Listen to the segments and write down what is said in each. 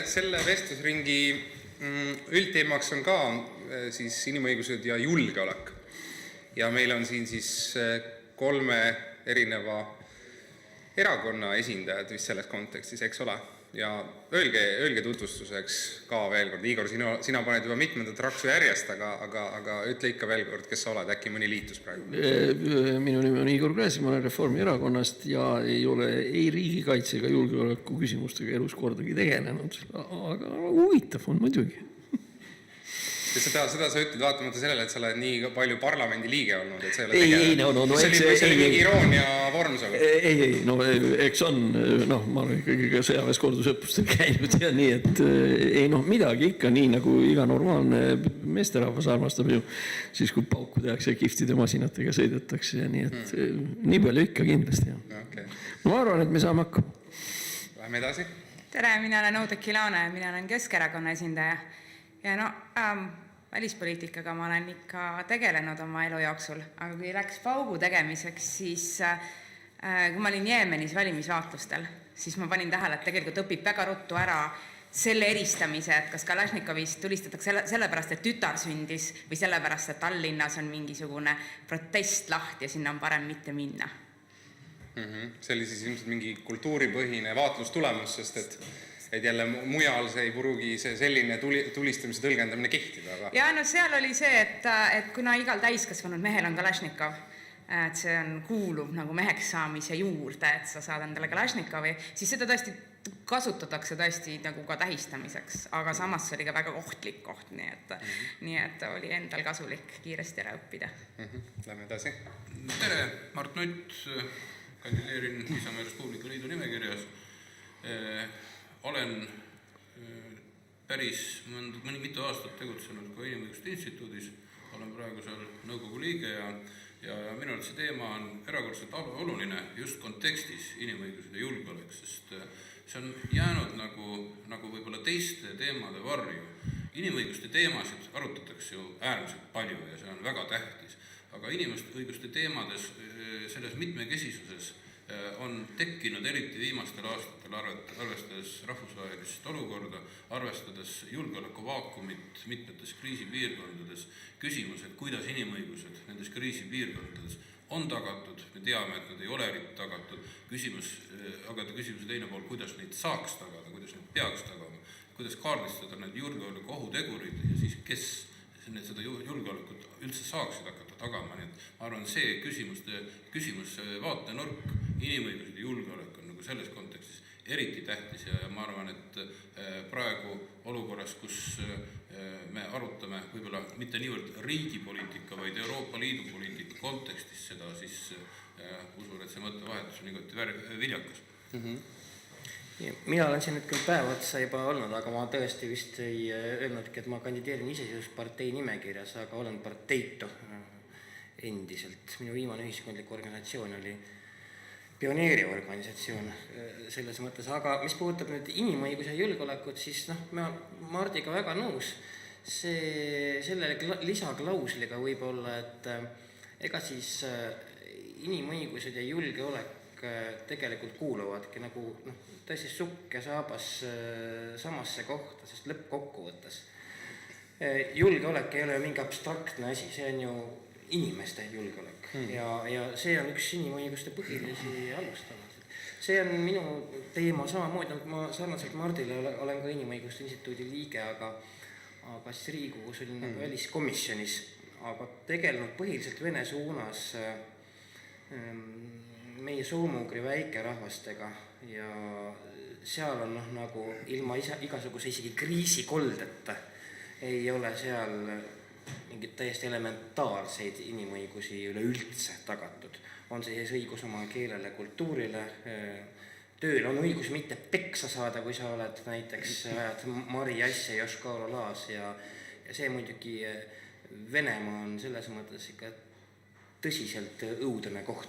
Selle vestlusringi üldteemaks on ka siis inimõigused ja julgeolek. Ja meil on siin siis 3 erineva erakonna esindajad vist selles kontekstis, eks ole? Ja öelge tutvustuseks ka veel kord. Igor, sina paned juba mitmendat raksu järjest, aga ütle ikka veel kord, kes sa oled, äkki mõni liitus praegu? Minu nimi on Igor Gräzin, ma olen Reformierakonnast ja ei ole ei riigikaitse ega julgeoleku küsimustega elus kordagi tegelenud, aga huvitav on muidugi. Seda sa ütled vaatamata sellele, et sa oled nii palju parlamendi liige olnud, et sa ei ole tegelenud. See oli mingi iroonia vorm sul. Ei, eks on, ma olen ikkagi ka sõjaväes kordusõppustel käinud ja nii, et midagi ikka nii, nagu iga normaalne meesterahvas armastab ju, siis kui pauku tehakse kiftide masinatega sõidetakse ja nii, et nii palju ikka kindlasti. Okay. Ma arvan, et me saame hakkama. Läheme edasi. Tere, mina olen Oudekki Laane, mina olen Keskerakonna esindaja ja välispoliitikaga ma olen ikka tegelenud oma elu jooksul, aga kui läks paugu tegemiseks, siis kui ma olin Jeemenis valimisvaatlustel, siis ma panin tähele, et tegelikult õpib väga ruttu ära selle eristamise, et kas Kalašnikovist tulistatakse sellepärast, et tütar sündis või sellepärast, et Tallinnas on mingisugune protest lahti ja sinna on parem mitte minna. See oli siis ilmselt mingi kultuuripõhine vaatlustulemus, sest et jälle mujal see ei pruugi selline tulistamise tõlgendamine kehtida. Aga... Ja seal oli see, et kuna igal täiskasvanud mehel on Kalašnikov, et see on kuuluv nagu meheks saamise juurde, et sa saad endale Kalašnikovi, siis seda tõesti kasutatakse tõesti nagu ka tähistamiseks, aga samas see oli ka väga ohtlik koht, nii et oli endal kasulik kiiresti ära õppida. Lähme edasi. Tere, Mart Nutt, kandideerin Isamaa Respublika Liidu nimekirjas. Olen päris mitu aastat tegutsenud ka Inimõiguste Instituudis, olen praegu seal nõukogu liige ja minu arvates see teema on erakordselt oluline just kontekstis inimõigused ja julgeolek, sest see on jäänud nagu võib-olla teiste teemade varju. Inimõiguste teemasid arutatakse ju äärmiselt palju ja see on väga tähtis, aga inimõiguste teemades selles mitmekesisuses on tekkinud eriti viimastel aastatel, arvestades rahvusvahelist olukorda, arvestades julgeolekuvaakumit mitmetes kriisipiirkondades, küsimus, et kuidas inimõigused nendes kriisipiirkondades on tagatud, me teame, et nad ei ole tagatud, aga küsimuse teine pool, kuidas neid saaks tagada, kuidas neid peaks tagama, kuidas kaardistada need julgeoleku ohutegurid ja siis kes seda julgeolekut üldse saaksid hakata tagama. Nii et ma arvan, see küsimus vaatenurk, inimõigused ja julgeolek on nagu selles kontekstis eriti tähtis ja ma arvan, et praegu olukorras, kus me arutame võib-olla mitte niivõrd riigipoliitika, vaid Euroopa Liidu poliitika kontekstis seda, siis usun, et see mõttevahetus on igati viljakas. Mina olen siin nüüd küll päev otsa juba olnud, aga ma tõesti vist ei öelnudki, et ma kandideerin iseseisvuspartei nimekirjas, aga olen parteitu endiselt. Minu viimane ühiskondlik organisatsioon oli pioneeriorganisatsioon selles mõttes, aga mis puudutab nüüd inimõiguse ja julgeolekut, siis ma Mardiga väga nõus selle lisaklausliga võib-olla, et ega siis inimõigused ja julgeolek tegelikult kuuluvadki nagu tõesti sukk ja saabas samasse kohta, sest lõppkokkuvõttes julgeolek ei ole mingi abstraktne asi, see on ju inimeste julgeolek ja see on üks inimõiguste põhilisi alustalasid. See on minu teema samamoodi, ma sarnaselt Mardile olen ka Inimõiguste Instituudi liige, aga siis Riigikogus olin nagu väliskomisjonis, aga tegelenud põhiliselt Vene suunas meie soomugri väikerahvastega ja seal on nagu ilma igasuguse isegi kriisikoldeta ei ole seal mingid täiesti elementaarseid inimõigusi üleüldse tagatud. On see õigus oma keelele, kultuurile, tööl on õigus mitte peksa saada, kui sa oled näiteks ajad Mari Asja ja Joškaolo Laas ja see muidugi Venemaa on selles mõttes ikka tõsiselt õudne koht.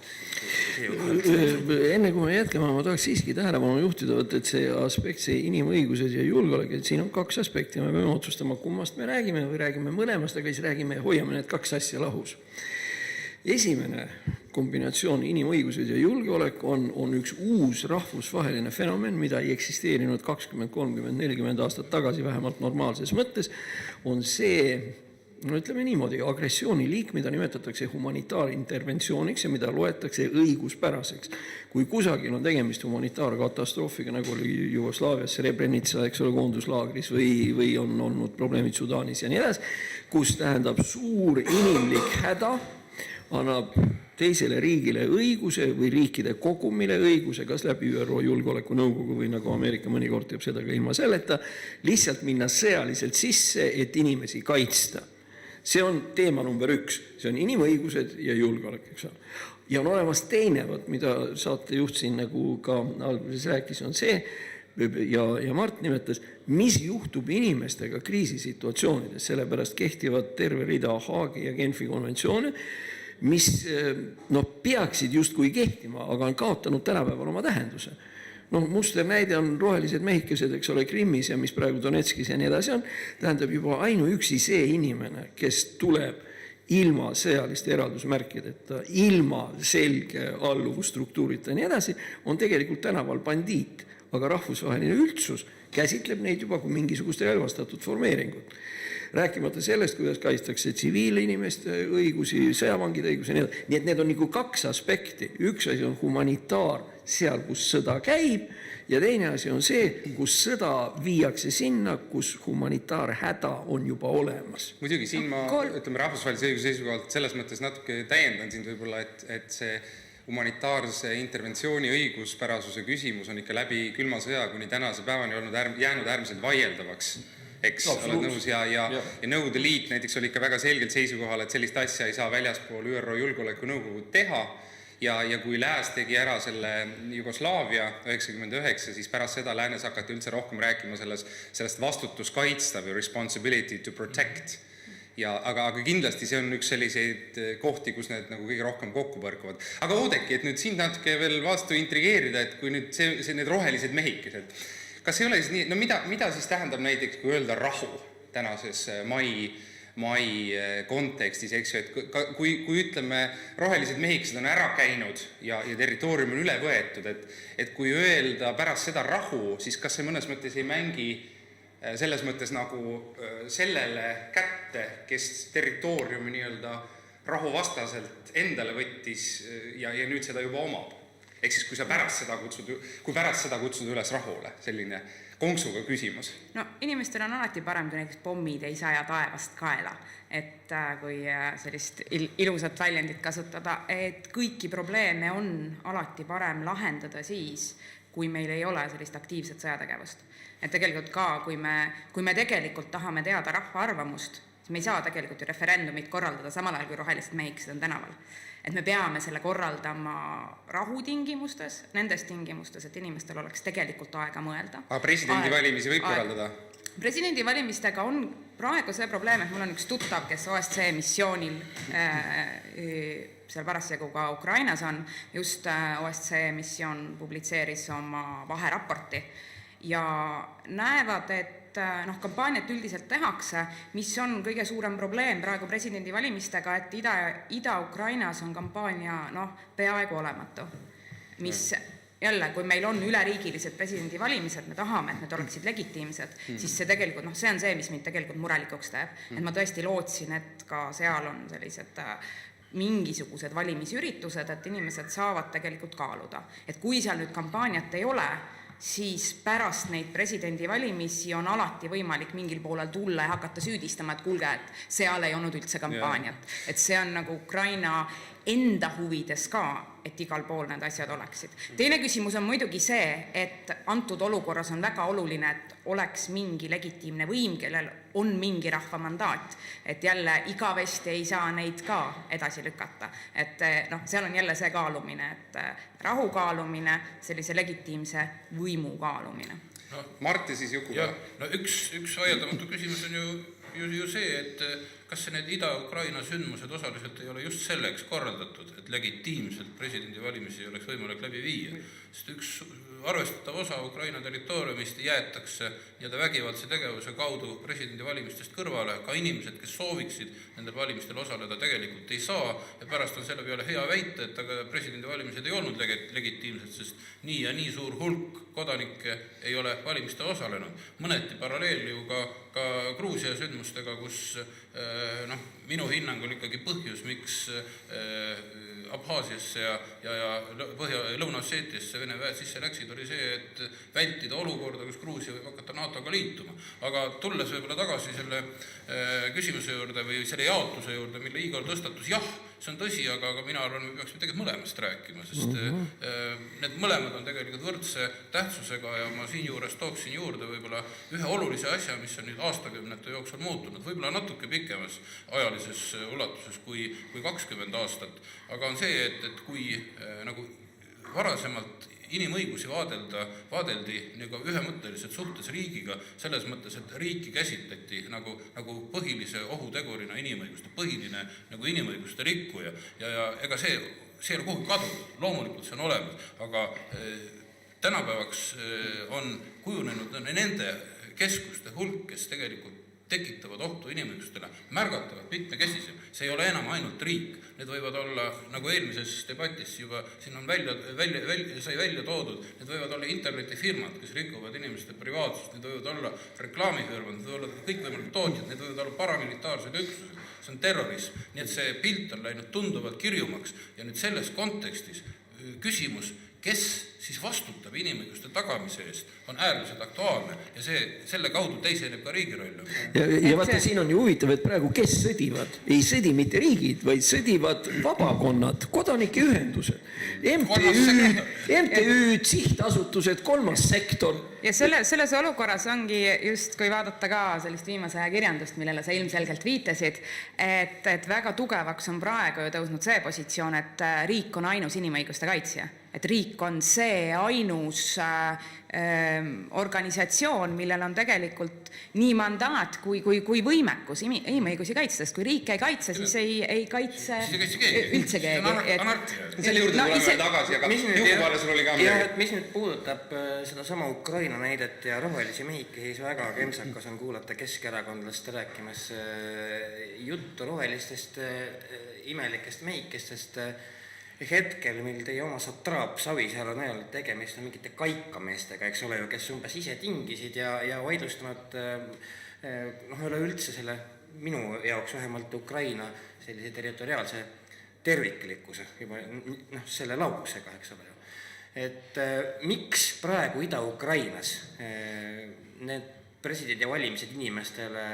Enne kui me jätkame, ma tahaks siiski tähelepanu juhtida, et see aspekt, see inimõigused ja julgeolek, et siin on 2 aspekti, me peame otsustama, kummast me räägime või räägime mõlemast, aga siis räägime ja hoiame need 2 asja lahus. Esimene kombinatsioon inimõigused ja julgeolek on üks uus rahvusvaheline fenomen, mida ei eksisteerinud 20, 30, 40 aastat tagasi vähemalt normaalses mõttes, on see, no ütleme niimoodi, agressiooniliik, mida nimetatakse humanitaarinterventsiooniks ja mida loetakse õiguspäraseks. Kui kusagil on tegemist humanitaarkatastroofiga, nagu oli Jugoslaavias, Srebrenica, eks ole, koonduslaagris või on olnud probleemid Sudaanis ja nii edasi, kus tähendab suur inimlik häda, annab teisele riigile õiguse või riikide kogumile õiguse, kas läbi ÜRO Julgeolekunõukogu või nagu Ameerika mõnikord teeb seda ka ilma selleta, lihtsalt minna sõjaliselt sisse, et inimesi kaitsta. See on teema number 1, see on inimõigused ja julgeolek, eks ole. Ja on olemas teine, mida saatejuht siin nagu ka alguses rääkis, on see, ja Mart nimetas, mis juhtub inimestega kriisisituatsioonides, sellepärast kehtivad terve rida Haagi ja Genfi konventsioone, mis peaksid justkui kehtima, aga on kaotanud tänapäeval oma tähenduse. Muster näide on rohelised mehikesed, eks ole, Krimmis ja mis praegu Donetskis ja nii edasi on, tähendab juba ainuüksi see inimene, kes tuleb ilma sõjaliste eraldusmärkideta, ilma selge alluvusstruktuurita ja nii edasi, on tegelikult tänaval bandiit, aga rahvusvaheline üldsus käsitleb neid juba kui mingisugust relvastatud formeeringut. Rääkimata sellest, kuidas kaitstakse tsiviilinimeste õigusi, sõjavangide õigusi ja nii edasi. Nii et need on nagu 2 aspekti. Üks asi on humanitaar seal, kus sõda käib, ja teine asi on see, kus sõda viiakse sinna, kus humanitaarhäda on juba olemas. Muidugi siin ma, ütleme, rahvusvahelise õiguse seisukohalt selles mõttes natuke täiendan siin võib-olla, et see humanitaarse interventsiooni õiguspärasuse küsimus on ikka läbi külma sõja kuni tänase päevani olnud jäänud äärmiselt vaieldavaks. Eks oled nõus ja Nõukogude Liit näiteks oli ikka väga selgelt seisukohal, et sellist asja ei saa väljaspool ÜRO Julgeolekunõukogu teha ja kui Lääs tegi ära selle Jugoslaavia 99, siis pärast seda Läänes hakati üldse rohkem rääkima sellest vastutus kaitsta või responsibility to protect. Aga kindlasti see on üks selliseid kohti, kus need nagu kõige rohkem kokku põrkuvad. Aga Oudekki, et nüüd siin natuke veel vastu intrigeerida, et kui nüüd need rohelised mehikesed, kas ei ole siis nii, mida siis tähendab näiteks, kui öelda rahu tänases mai kontekstis, eks ju, et kui ütleme, rohelised mehikesed on ära käinud ja territoorium on üle võetud, et kui öelda pärast seda rahu, siis kas see mõnes mõttes ei mängi selles mõttes nagu sellele kätte, kes territooriumi nii-öelda rahuvastaselt endale võttis ja nüüd seda juba omab. Ehk siis, kui pärast seda kutsud üles rahule, selline konksuga küsimus. No inimestel on alati parem, kui näiteks pommid ei saja taevast kaela, et kui sellist ilusat väljendit kasutada, et kõiki probleeme on alati parem lahendada siis, kui meil ei ole sellist aktiivset sõjategevust. Et tegelikult ka, kui me tegelikult tahame teada rahva arvamust, siis me ei saa tegelikult ju referendumit korraldada samal ajal, kui rohelised mehikesed on tänaval. Et me peame selle korraldama rahutingimustes, nendes tingimustes, et inimestel oleks tegelikult aega mõelda. Aga presidendi valimisi võib korraldada? Presidendi valimistega on praegu see probleem, et mul on üks tuttav, kes OSCE missioonil seal parasjagu ka Ukrainas on, just OSCE missioon publitseeris oma vaheraporti ja näevad, et kampaaniat üldiselt tehakse, mis on kõige suurem probleem praegu presidendi valimistega, et Ida-Ukrainas on kampaania peaaegu olematu, mis jälle, kui meil on üleriigilised presidendi valimised, me tahame, et need oleksid legitiimsed, siis see tegelikult, see on see, mis mind tegelikult murelikuks teeb. Et ma tõesti lootsin, et ka seal on sellised mingisugused valimisüritused, et inimesed saavad tegelikult kaaluda. Et kui seal nüüd kampaaniat ei ole, siis pärast neid presidendi valimisi on alati võimalik mingil poolel tulla ja hakata süüdistama, et kuulge, et seal ei olnud üldse kampaaniat. Et see on nagu Ukraina enda huvides ka, et igal pool need asjad oleksid. Teine küsimus on muidugi see, et antud olukorras on väga oluline, et oleks mingi legitiimne võim, kellel on mingi rahva mandaat. Et jälle igavesti ei saa neid ka edasi lükata. Et seal on jälle see kaalumine, et rahu kaalumine, sellise legitiimse võimu kaalumine. Marti siis Jukuga. Üks vaieldamatu küsimus on ju see, et kas need Ida-Ukraina sündmused osaliselt ei ole just selleks korraldatud, et legitiimselt presidendivalimisi oleks võimalik läbi viia, sest üks arvestatav osa Ukraina territooriumist jäetakse nii-öelda vägivaldse tegevuse kaudu presidendivalimistest kõrvale, ka inimesed, kes sooviksid nendel valimistel osaleda, tegelikult ei saa ja pärast on selle peale hea väita, et aga presidendivalimised ei olnud legitiimsed, sest nii ja nii suur hulk kodanikke ei ole valimistel osalenud. Mõneti paralleel ju ka Gruusia sündmustega, kus minu hinnangul ikkagi põhjus, miks Abhaasiasse ja Lõuna-Osseetiasse Vene väed sisse läksid, oli see, et vältida olukorda, kus Gruusia võib hakata NATO-ga liituma. Aga tulles võib-olla tagasi selle küsimuse juurde või selle jaotuse juurde, mille Igor tõstatus, jah, see on tõsi, aga mina arvan, me peaksime tegelikult mõlemast rääkima, sest need mõlemad on tegelikult võrdse tähtsusega ja ma siinjuures tooksin juurde võib-olla ühe olulise asja, mis on nüüd aastakümnete jooksul muutunud, võib-olla natuke pikemas ajalises ulatuses kui 20 aastat, aga on see, et kui nagu varasemalt inimõigusi vaadeldi nagu ühemõtteliselt suhtes riigiga, selles mõttes, et riiki käsitleti nagu põhilise ohutegurina inimõiguste, põhiline nagu inimõiguste rikkuja ja ega see ei ole kuhugi kadunud, loomulikult see on olemas, aga tänapäevaks on kujunenud nende keskuste hulk, kes tegelikult tekitavad ohtu inimõigustele, märgatavad mitmekesisem. See ei ole enam ainult riik. Need võivad olla, nagu eelmises debatis juba siin on sai välja toodud, need võivad olla internetifirmad, kes rikuvad inimeste privaatsust, need võivad olla reklaamifirmad, need võivad olla kõikvõimalikud tootjad, need võivad olla paramilitaarsed üksused. See on terrorism. Nii et see pilt on läinud tunduvalt kirjumaks ja nüüd selles kontekstis küsimus, kes siis vastutab inimõiguste tagamise eest, on äärmiselt aktuaalne ja selle kaudu teiseneb ka riigi roll. Ja vaata, siin on ju huvitav, et praegu kes sõdivad? Ei sõdi mitte riigid, vaid sõdivad vabakonnad, kodanike ühendused, MTÜ-d, sihtasutused, kolmas sektor. Ja selles olukorras ongi just, kui vaadata ka sellist viimase aja kirjandust, millele sa ilmselgelt viitasid, et väga tugevaks on praegu ju tõusnud see positsioon, et riik on ainus inimõiguste kaitsja. Et riik on see ainus organisatsioon, millel on tegelikult nii mandaat kui võimekus inimõigusi kaitsta, sest kui riik ei kaitse, siis ei kaitse üldse keegi. Selle juurde tuleme tagasi, aga Juku-Vaale sul oli ka midagi. Mis nüüd puudutab seda sama Ukraina näidet ja rohelisi mehike, siis väga kemsakas on kuulata keskerakondlaste rääkimas juttu rohelistest imelikest mehikestest hetkel, mil teie oma satraap Savisaar on öelnud, tegemist on mingite kaikameestega, eks ole ju, kes umbes ise tingisid ja vaidlustanud üleüldse selle minu jaoks vähemalt Ukraina sellise territoriaalse terviklikkuse juba selle lausega, eks ole ju. Et miks praegu Ida-Ukrainas need presidendivalimised inimestele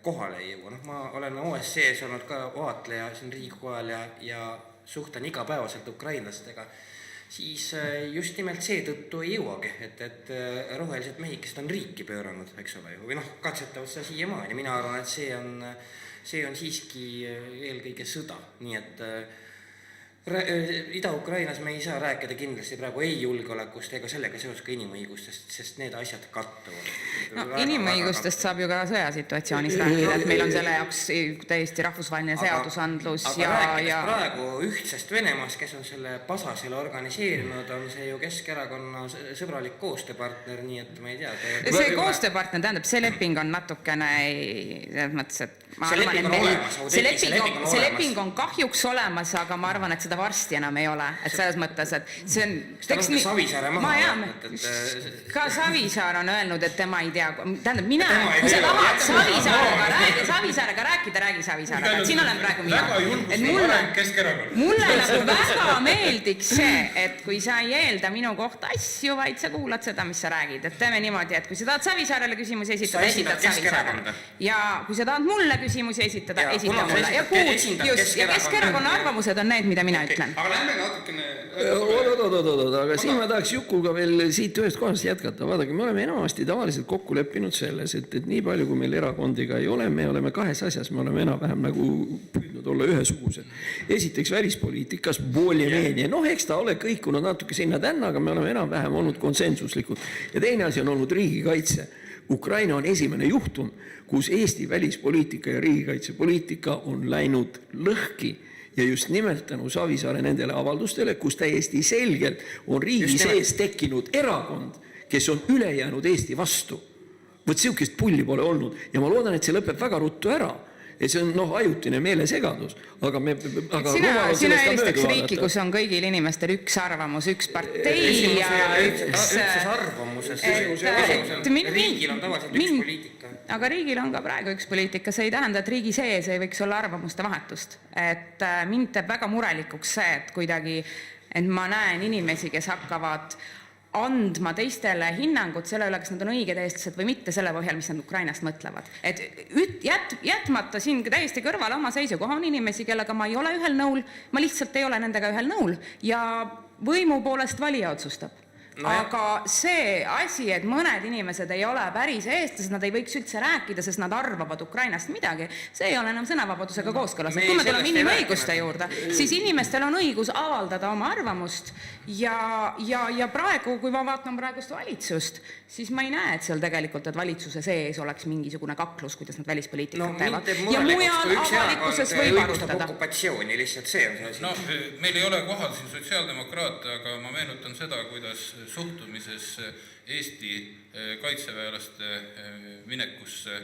kohale ei jõua? Ma olen OSCE-s olnud ka vaatleja siin Riigikogul ja suhtlen igapäevaselt ukrainlastega, siis just nimelt seetõttu ei jõuagi, et rohelised mehikesed on riiki pööranud, eks ole ju, või katsetavad seda siiamaani. Mina arvan, et see on siiski eelkõige sõda, nii et Ida-Ukrainas me ei saa rääkida kindlasti praegu ei julgeolekust ega sellega seoses ka inimõigustest, sest need asjad kattuvad. Inimõigustest saab ju ka sõjasituatsioonis rääkida, et meil on selle jaoks täiesti rahvusvaheline seadusandlus. Aga rääkides praegu ühtsest Venemaast, kes on selle pasasele organiseerinud, on see ju Keskerakonna sõbralik koostööpartner, nii et ma ei tea. See koostööpartner, tähendab, see leping on natukene selles mõttes, et ma arvan, et see leping on kahjuks olemas, aga ma arvan, et seda varsti enam ei ole, et selles mõttes, et see on... Savisaare maha. Ka Savisaar on öelnud, et tema ei tea, tähendab, mina, kui sa tahad Savisaarega rääkida, räägi Savisaarega, et siin olen praegu mina. Mulle nagu väga meeldiks see, et kui sa ei eelda minu kohta asju, vaid sa kuulad seda, mis sa räägid, et teeme niimoodi, et kui sa tahad Savisaarele küsimusi esitada, esitad Savisaarele. Ja kui sa tahad mulle küsimusi esitada, esita mulle. Ja Keskerakonna arvamused on need, mida mina ütlen. Aga lähme natukene... Aga siin ma tahaks Jukuga veel siit ühest kohast jätkata. Vaadake, me oleme enamasti tavaliselt kokku leppinud selles, et nii palju, kui meil erakondiga ei ole, me oleme kahes asjas, me oleme enam-vähem nagu püüdnud olla ühesugused. Esiteks välispoliitikas, boljemeenia. Eks ta ole kõikunud natuke sinna tänna, aga me oleme enam-vähem olnud konsensuslikud. Ja teine asi on olnud riigikaitse. Ukraina on esimene juhtum, kus Eesti välispoliitika ja riigikaitsepoliitika on läinud lõhki ja just nimelt tänu Savisaare nendele avaldustele, kus täiesti selgelt on riigi sees tekkinud erakond, kes on ülejäänud Eesti vastu. Võt siukest pulli pole olnud ja ma loodan, et see lõpeb väga ruttu ära. Et see on ajutine meelesegadus, aga sina eelistaks riiki, kus on kõigil inimestel üks arvamus, üks partei ja üks arvamuses. Riigil on tavaliselt üks poliitika. Aga riigil on ka praegu üks poliitika, see ei tähenda, et riigi sees ei võiks olla arvamuste vahetust. Et mind teeb väga murelikuks see, et kuidagi, et ma näen inimesi, kes hakkavad andma teistele hinnangut selle üle, kas nad on õiged eestlased või mitte selle põhjal, mis nad Ukrainast mõtlevad. Et jätmata siin täiesti kõrvale oma seisukoha on inimesi, kellega ma ei ole ühel nõul, ma lihtsalt ei ole nendega ühel nõul ja võimu poolest valija otsustab. Aga see asi, et mõned inimesed ei ole päris eestlased, nad ei võiks üldse rääkida, sest nad arvavad Ukrainast midagi, see ei ole enam sõnavabadusega kooskõlas. Kui me tuleme inimõiguste juurde, siis inimestel on õigus avaldada oma arvamust ja praegu, kui ma vaatan praegust valitsust, siis ma ei näe, et seal tegelikult, et valitsuse sees oleks mingisugune kaklus, kuidas nad välispoliitikat teevad. Ja mujal avalikkuses võib arutada. Okupatsiooni lihtsalt see on see asi. No, meil ei ole kohal siin sotsiaaldemokraate, aga ma meenutan seda, kuidas suhtumises Eesti kaitseväelaste minekusse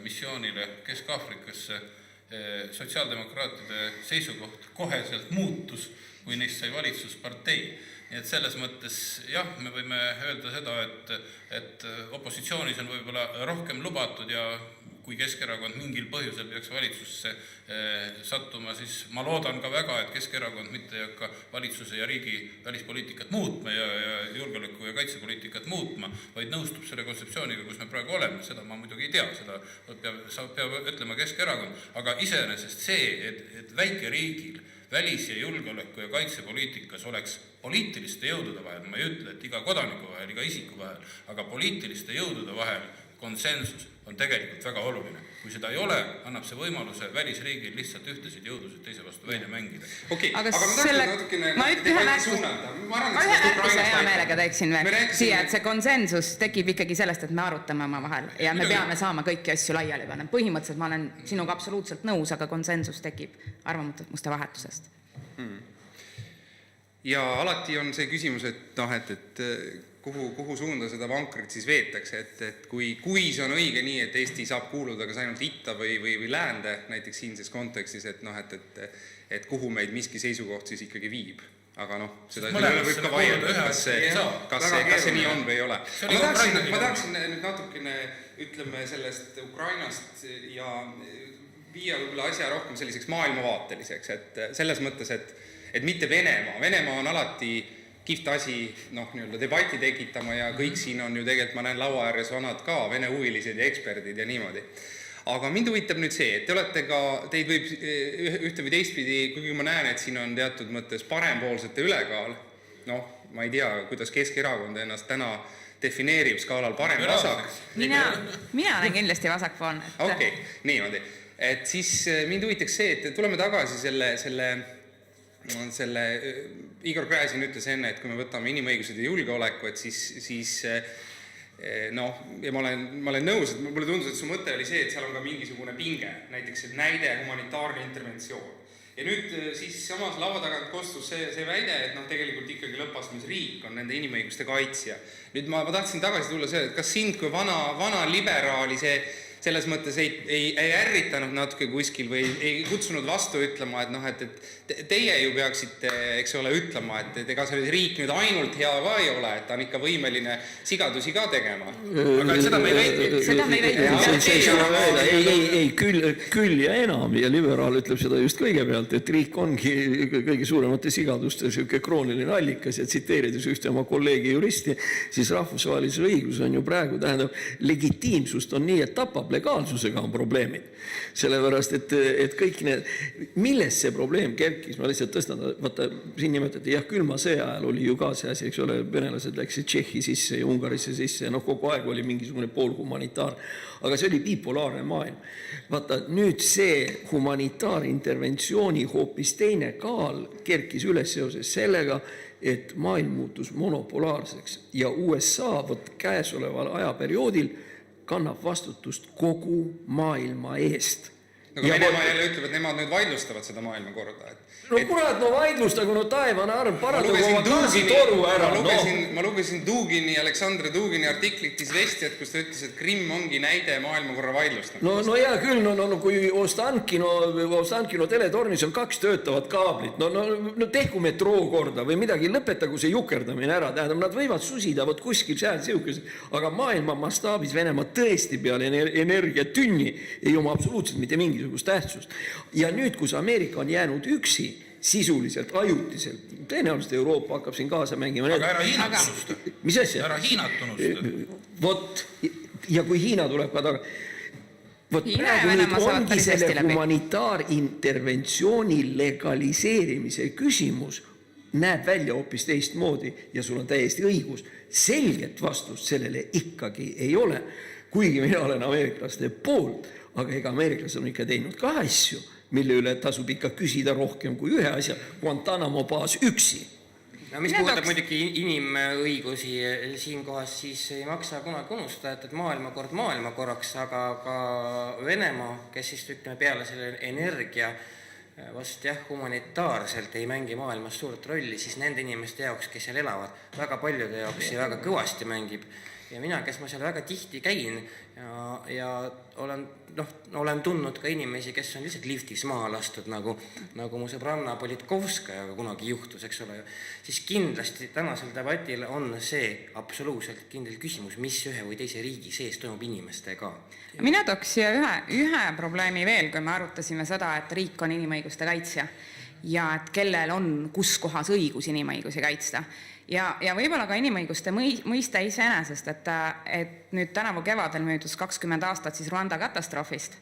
missioonile Kesk-Aafrikasse sotsiaaldemokraatide seisukoht koheselt muutus, kui neist sai valitsuspartei. Nii et selles mõttes, jah, me võime öelda seda, et opositsioonis on võib-olla rohkem lubatud ja kui Keskerakond mingil põhjusel peaks valitsusse sattuma, siis ma loodan ka väga, et Keskerakond mitte ei hakka valitsuse ja riigi välispoliitikat muutma ja julgeoleku ja kaitsepoliitikat muutma, vaid nõustub selle kontseptsiooniga, kus me praegu oleme. Seda ma muidugi ei tea, seda peab ütlema Keskerakond. Aga iseenesest see, et väike riigil välis- ja julgeoleku ja kaitsepoliitikas oleks poliitiliste jõudude vahel, ma ei ütle, et iga kodaniku vahel, iga isiku vahel, aga poliitiliste jõudude vahel konsensus on tegelikult väga oluline. Kui seda ei ole, annab see võimaluse välisriigil lihtsalt ühtesid jõudusid teise vastu välja mängida. Aga ma ühe märkuse hea meelega teeksin veel siia, et see konsensus tekib ikkagi sellest, et me arutame oma vahel ja me peame saama kõiki asju laiali panna. Põhimõtteliselt ma olen sinuga absoluutselt nõus, aga konsensus tekib arvamuste vahetusest. Ja alati on see küsimus, et kuhu suunda seda vankrit siis veetakse, et kui see on õige nii, et Eesti saab kuuluda kas ainult itta või läände, näiteks siinses kontekstis, et kuhu meid miski seisukoht siis ikkagi viib. Aga seda võib ka vaielda, kas see nii on või ei ole. Ma tahaksin nüüd natukene, ütleme sellest Ukrainast ja viia võib-olla asja rohkem selliseks maailmavaateliseks, et selles mõttes, et mitte Venemaa. Venemaa on alati kihvt asi debati tekitama ja kõik siin on ju tegelikult, ma näen laua ääres vanad ka vene huvilised ja eksperdid ja niimoodi. Aga mind huvitab nüüd see, et teid võib ühte või teistpidi, kuigi ma näen, et siin on teatud mõttes parempoolsete ülekaal, ma ei tea, kuidas Keskerakond ennast täna defineerib skaalal parem-vasak. Mina olen kindlasti vasakpoolne. Okei, niimoodi. Et siis mind huvitaks see, et tuleme tagasi selle Igor Gräzin ütles enne, et kui me võtame inimõigused ja julgeoleku, et siis ja ma olen nõus, et mulle tundus, et su mõte oli see, et seal on ka mingisugune pinge, näiteks näide humanitaarne interventsioon. Ja nüüd siis samas laua tagant kostus see väide, et tegelikult ikkagi lõppastmisriik on nende inimõiguste kaitsja. Nüüd ma tahtsin tagasi tulla see, et kas sind kui vana liberaali see selles mõttes ei ärritanud natuke kuskil või ei kutsunud vastu ütlema, et teie ju peaksite, eks ole, ütlema, et ega see riik nüüd ainult hea ka ei ole, et ta on ikka võimeline sigadusi ka tegema. Aga seda me ei küll ja enam ja liberaal ütleb seda just kõigepealt, et riik ongi kõige suuremate sigaduste krooniline allikas ja tsiteerides ühte oma kolleegi juristi, siis rahvusvahelise õiglus on ju praegu, tähendab, legitiimsust on nii, et tapab legaalsusega on probleemid. Sellepärast, et kõik need, milles see probleem kerkis, ma lihtsalt tõstan, vaata, siin nimetati, jah, külma sõja ajal oli ju ka see asi, eks ole, venelased läksid Tšehhi sisse ja Ungarisse sisse ja kogu aeg oli mingisugune poolhumanitaar, aga see oli bipolaarne maailm. Vaata, nüüd see humanitaarinterventsiooni hoopis teine kaal kerkis üles seoses sellega, et maailm muutus monopolaarseks ja USA käesoleval ajaperioodil kannab vastutust kogu maailma eest. No kui Venemaa jälle ütleb, et nemad nüüd vaidlustavad seda maailmakorda. No kurat, no vaidlustagu, no taevane arm, paratagu oma gaasitoru ära. Ma lugesin Dugini, Aleksandr Dugini artiklit Izvestijat, kus ta ütles, et Krimm ongi näide maailmakorra vaidlustamist. No hea küll, no kui Ostankino teletornis on 2 töötavat kaablit, no tehku metroo korda või midagi, lõpetagu see jukerdamine ära, tähendab, nad võivad susida võt kuskil seal siukes, aga maailma mastaabis Venemaa tõesti peale energiatünni ei oma absoluutselt mitte mingisugust tähtsust. Ja nüüd, kus Ameerika on jäänud üksi, sisuliselt, ajutiselt, tõenäoliselt Euroopa hakkab siin kaasa mängima. Aga ära Hiinat unusta. Mis asja? Ära Hiinat unusta. Vot, ja kui Hiina tuleb ka taga, vot praegu nüüd ongi selle humanitaarinterventsiooni legaliseerimise küsimus näeb välja hoopis teistmoodi ja sul on täiesti õigus. Selget vastust sellele ikkagi ei ole, kuigi mina olen ameeriklaste poolt, aga ega ameeriklased on ikka teinud ka asju, mille üle tasub ikka küsida rohkem kui ühe asja, Guantanamo baas üksi. No, mis puudutab muidugi inimõigusi siinkohas, siis ei maksa kunagi unustada, et maailmakord maailmakorraks, aga ka Venemaa, kes siis ütleme peale selle energia vast humanitaarselt ei mängi maailmas suurt rolli, siis nende inimeste jaoks, kes seal elavad, väga paljude jaoks ja väga kõvasti mängib. Ja mina, kes ma seal väga tihti käin ja olen tundnud ka inimesi, kes on lihtsalt liftis maha lastud, nagu mu sõbranna Politkovskajaga kunagi juhtus, eks ole. Siis kindlasti tänasel debatil on see absoluutselt kindel küsimus, mis ühe või teise riigi sees toimub inimestega. Mina tooks siia ühe probleemi veel, kui me arutasime seda, et riik on inimõiguste kaitsja ja et kellel on kus kohas õigus inimõigusi kaitsta. Ja võib-olla ka inimõiguste mõiste iseenesest, et nüüd tänavu kevadel möödus 20 aastat siis Rwanda katastroofist.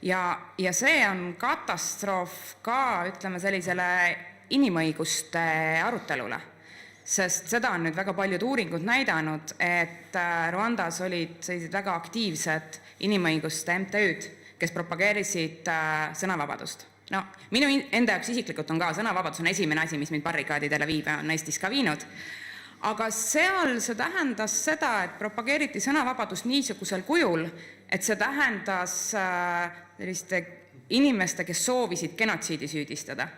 Ja see on katastroof ka, ütleme, sellisele inimõiguste arutelule. Sest seda on nüüd väga paljud uuringud näidanud, et Rwandas olid sellised väga aktiivsed inimõiguste MTÜ-d, kes propageerisid sõnavabadust. No, minu enda jaoks isiklikult on ka sõnavabadus on esimene asi, mis mind barrikaadidele viib ja on Eestis ka viinud. Aga seal see tähendas seda, et propageeriti sõnavabadust niisugusel kujul, et see tähendas selliste inimeste, kes soovisid genotsiidi süüdistada,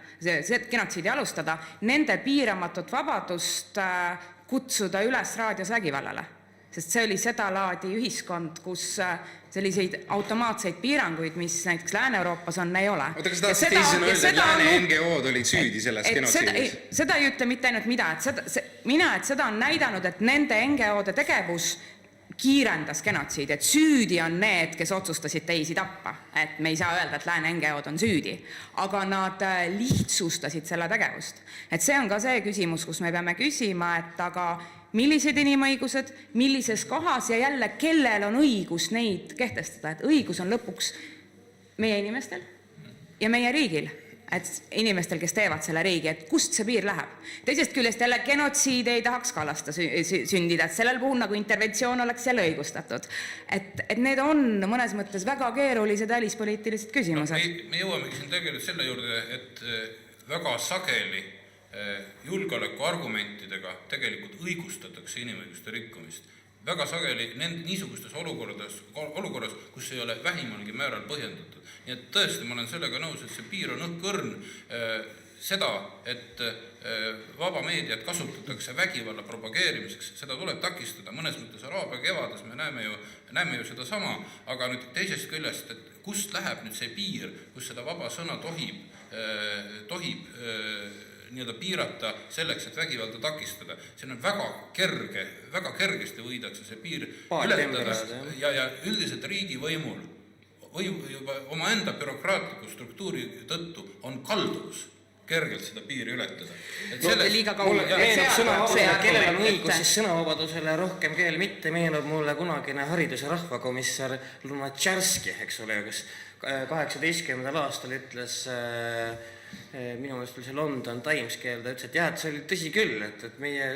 genotsiidi alustada, nende piiramatut vabadust kutsuda üles raadios vägivallale. Sest see oli seda laadi ühiskond, kus selliseid automaatseid piiranguid, mis näiteks Lääne-Euroopas on, ei ole. Oota, kas tahad teisena öelda, et Lääne NGO-d olid süüdi selles genotsiidis? Seda ei ütle mitte ainult mida, et seda on näidanud, et nende NGO-de tegevus kiirendas genotsiidi, et süüdi on need, kes otsustasid teisi tappa. Et me ei saa öelda, et Lääne NGO-d on süüdi, aga nad lihtsustasid selle tegevust. Et see on ka see küsimus, kus me peame küsima, et aga millised inimõigused, millises kohas ja jälle, kellel on õigus neid kehtestada. Et õigus on lõpuks meie inimestel ja meie riigil. Et inimestel, kes teevad selle riigi, et kust see piir läheb. Teisest küljest jälle genotsiid ei tahaks ka lasta sündida, et sellel puhul nagu interventsioon oleks jälle õigustatud. Et need on mõnes mõttes väga keerulised välispoliitilised küsimused. Me jõuamegi siin tegelikult selle juurde, et väga sageli julgeoleku argumentidega tegelikult õigustatakse inimõiguste rikkumist. Väga sageli niisugustes olukorras, kus ei ole vähimalgi määral põhjendatud. Nii et tõesti, ma olen sellega nõus, et see piir on õhkõrn. Seda, et vaba meediat kasutatakse vägivalla propageerimiseks, seda tuleb takistada. Mõnes mõttes Araabia kevades me näeme ju seda sama, aga nüüd teisest küljest, et kust läheb nüüd see piir, kus seda vaba sõna tohib nii-öelda piirata selleks, et vägivalda takistada. See on väga kergesti võidakse see piir ületada ja üldiselt riigivõimul või juba omaenda bürokraatliku struktuuri tõttu on kalduvus kergelt seda piiri ületada. Liiga kaugel. Kellel on õigus siis sõnavabadusele rohkem keel mitte, meenub mulle kunagine hariduse rahvakomissar Lunatšarski, eks ole, kes 18. aastal ütles minu meelest oli see London Times keel, ta ütles, et jah, et see oli tõsi küll, et meie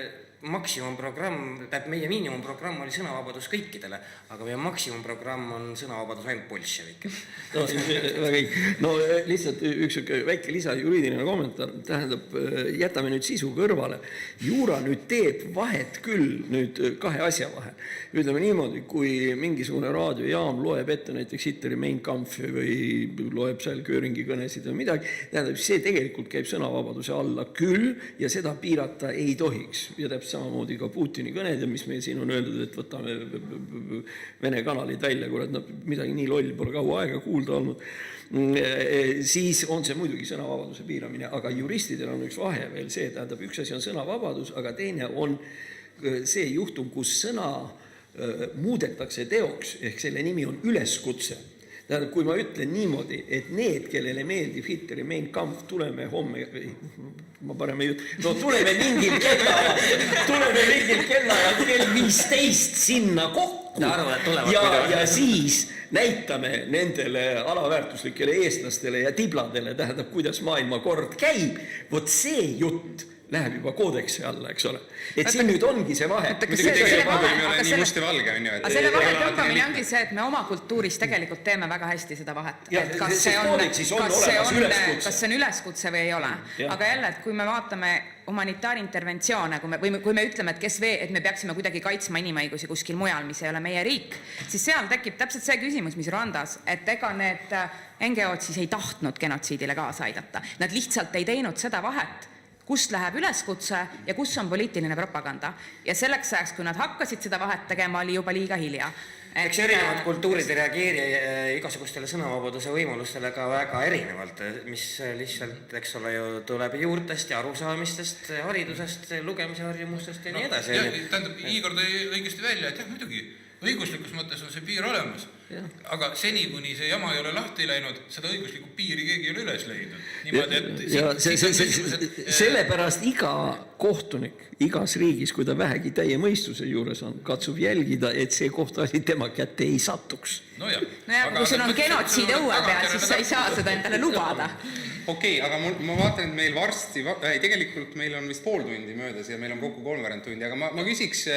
maksimumprogramm, meie miinimumprogramm oli sõnavabadus kõikidele, aga meie maksimumprogramm on sõnavabadus ainult bolševikele. No, väga õige. No lihtsalt üks väike lisa juriidiline kommentaar, tähendab, jätame nüüd sisu kõrvale. Juura nüüd teeb vahet küll nüüd kahe asja vahel. Ütleme niimoodi, kui mingisugune raadiojaam loeb ette näiteks Hitleri Mein Kampfi või loeb seal Göringi kõnesid või midagi, tähendab, see tegelikult käib sõnavabaduse alla küll ja seda piirata ei tohiks. Ja täpselt samamoodi ka Putini kõned ja mis meil siin on öeldud, et võtame Vene kanalid välja, kurat, midagi nii loll pole kaua aega kuulda olnud, siis on see muidugi sõnavabaduse piiramine, aga juristidel on üks vahe veel see, tähendab, üks asi on sõnavabadus, aga teine on see juhtum, kus sõna muudetakse teoks, ehk selle nimi on üleskutse. Tähendab, kui ma ütlen niimoodi, et need, kellele meeldib Hitleri Mein Kampf, tuleme homme, ma parem ei ütle, no tuleme mingil kellaajal kell 15 sinna kokku ja siis näitame nendele alaväärtuslikele eestlastele ja tibladele, tähendab, kuidas maailmakord käib, vot see jutt läheb juba koodeksi alla, eks ole. Et siin nüüd ongi see vahe. Selle vahe tõmbamine ongi see, et me oma kultuuris tegelikult teeme väga hästi seda vahet. Et kas see on üleskutse või ei ole. Aga jälle, et kui me vaatame humanitaarinterventsioone, kui me ütleme, et me peaksime kuidagi kaitsma inimõigusi kuskil mujal, mis ei ole meie riik, siis seal tekib täpselt see küsimus, mis Rwandas, et ega need NGO-d siis ei tahtnud genotsiidile kaasa aidata. Nad lihtsalt ei teinud seda vahet, kust läheb üleskutse ja kus on poliitiline propaganda. Ja selleks ajaks, kui nad hakkasid seda vahet tegema, oli juba liiga hilja. Eks erinevad kultuurid ei reageeri igasugustele sõnavabaduse võimalustele ka väga erinevalt, mis lihtsalt, eks ole, ju tuleb juurtest ja arusaamistest, haridusest, lugemise harjumustest ja nii edasi. Tähendab, Igor tõi õigesti välja, et jah, muidugi, õiguslikus mõttes on see piir olemas. Aga seni, kuni see jama ei ole lahti läinud, seda õiguslikku piiri keegi ei ole üles leidnud. Sellepärast iga kohtunik igas riigis, kui ta vähegi täie mõistuse juures on, katsub jälgida, et see kohtuasi tema kätte ei satuks. No kui sul on genotsiid õue peal, siis sa ei saa seda endale lubada. Okei, aga ma vaatan, et meil varsti, tegelikult meil on vist pool tundi möödas ja meil on kokku 3 tundi, aga ma küsiks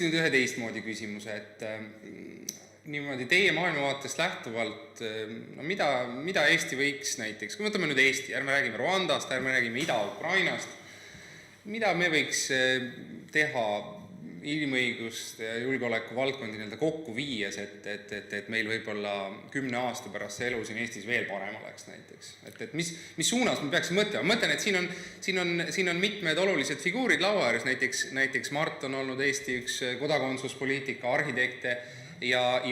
nüüd ühe teistmoodi küsimuse, et niimoodi teie maailmavaatest lähtuvalt, no mida Eesti võiks näiteks, kui võtame nüüd Eesti, ärme räägime Rwandast, ärme räägime Ida-Ukrainast, mida me võiks teha inimõiguste ja julgeoleku valdkondi kokku viies, et meil võib-olla 10 aasta pärast see elu siin Eestis veel parem oleks näiteks. Et mis suunas me peaksime mõtlema? Ma mõtlen, et siin on mitmed olulised figuurid laua ääres, näiteks Mart on olnud Eesti üks kodakondsuspoliitika arhitekte ja